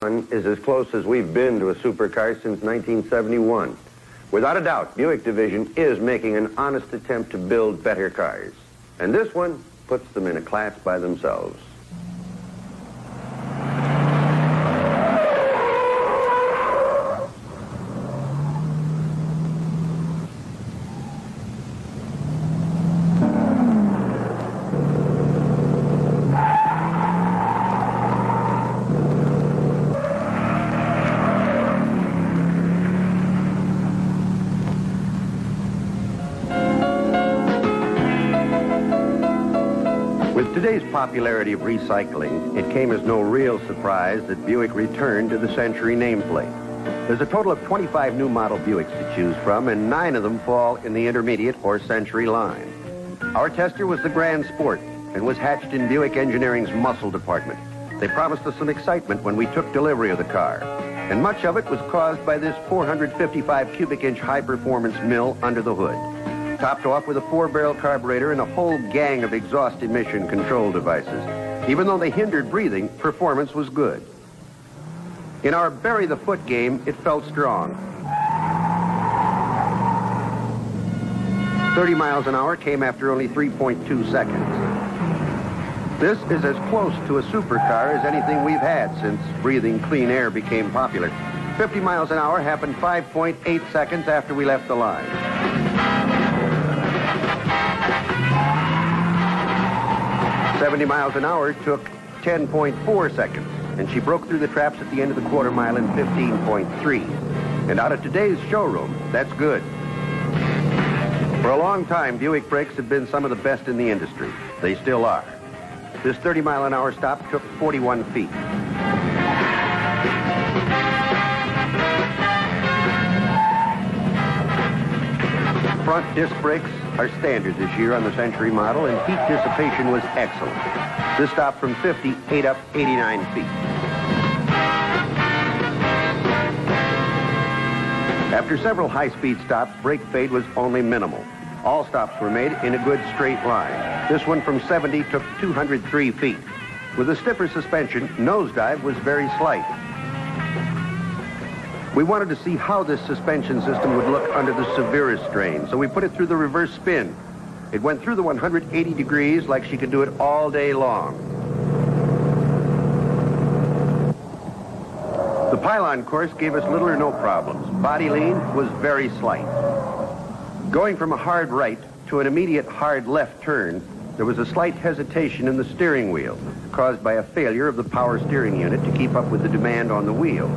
Is as close as we've been to a supercar since 1971. Without a doubt, Buick division is making an honest attempt to build better cars. And this one puts them in a class by themselves. With today's popularity of recycling, it came as no real surprise that Buick returned to the Century nameplate. There's a total of 25 new model Buicks to choose from, and 9 of them fall in the intermediate or Century line. Our tester was the Grand Sport and was hatched in Buick Engineering's muscle department. They promised us some excitement when we took delivery of the car, and much of it was caused by this 455 cubic inch high-performance mill under the hood, topped off with a 4-barrel carburetor and a whole gang of exhaust emission control devices. Even though they hindered breathing, performance was good. In our bury the foot game, it felt strong. 30 miles an hour came after only 3.2 seconds. This is as close to a supercar as anything we've had since breathing clean air became popular. 50 miles an hour happened 5.8 seconds after we left the line. 70 miles an hour took 10.4 seconds, and she broke through the traps at the end of the quarter mile in 15.3. And out of today's showroom, that's good. For a long time, Buick brakes have been some of the best in the industry. They still are. This 30-mile-an-hour stop took 41 feet. Front disc brakes are standard this year on the Century model, and heat dissipation was excellent. This stop from 50 ate up 89 feet. After several high-speed stops, brake fade was only minimal. All stops were made in a good straight line. This one from 70 took 203 feet. With a stiffer suspension, nosedive was very slight. We wanted to see how this suspension system would look under the severest strain, so we put it through the reverse spin. It went through the 180 degrees like she could do it all day long. The pylon course gave us little or no problems. Body lean was very slight. Going from a hard right to an immediate hard left turn, there was a slight hesitation in the steering wheel, caused by a failure of the power steering unit to keep up with the demand on the wheel.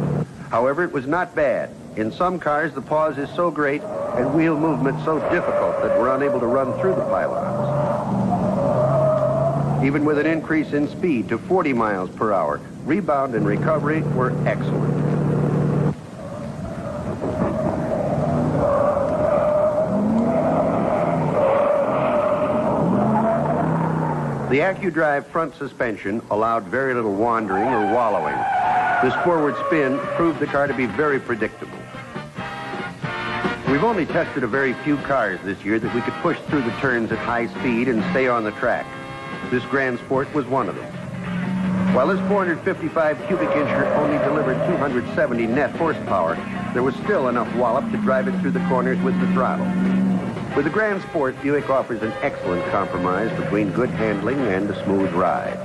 However, it was not bad. In some cars, the pause is so great and wheel movement so difficult that we're unable to run through the pylons. Even with an increase in speed to 40 miles per hour, rebound and recovery were excellent. The AccuDrive front suspension allowed very little wandering or wallowing. This forward spin proved the car to be very predictable. We've only tested a very few cars this year that we could push through the turns at high speed and stay on the track. This Grand Sport was one of them. While this 455 cubic incher only delivered 270 net horsepower, there was still enough wallop to drive it through the corners with the throttle. With the Grand Sport, Buick offers an excellent compromise between good handling and a smooth ride.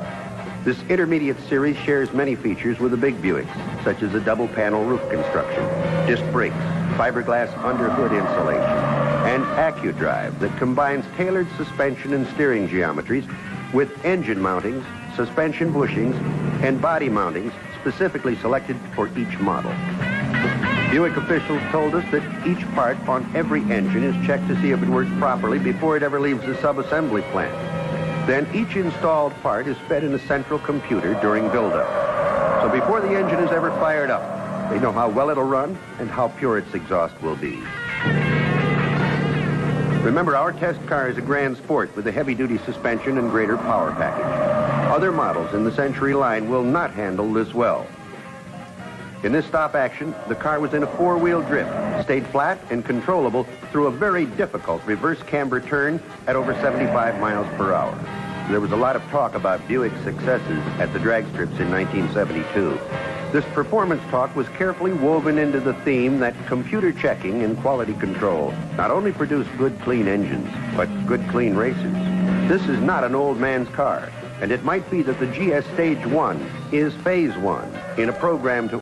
This intermediate series shares many features with the big Buicks, such as a double-panel roof construction, disc brakes, fiberglass underhood insulation, and AccuDrive that combines tailored suspension and steering geometries with engine mountings, suspension bushings, and body mountings specifically selected for each model. Buick officials told us that each part on every engine is checked to see if it works properly before it ever leaves the sub-assembly plant. Then each installed part is fed in a central computer during build-up. So before the engine is ever fired up, they know how well it'll run and how pure its exhaust will be. Remember, our test car is a Grand Sport with a heavy-duty suspension and greater power package. Other models in the Century line will not handle this well. In this stop action, the car was in a 4-wheel drift, stayed flat and controllable through a very difficult reverse camber turn at over 75 miles per hour. There was a lot of talk about Buick's successes at the drag strips in 1972. This performance talk was carefully woven into the theme that computer checking and quality control not only produce good, clean engines, but good, clean racers. This is not an old man's car, and it might be that the GS Stage 1 is Phase 1 in a program to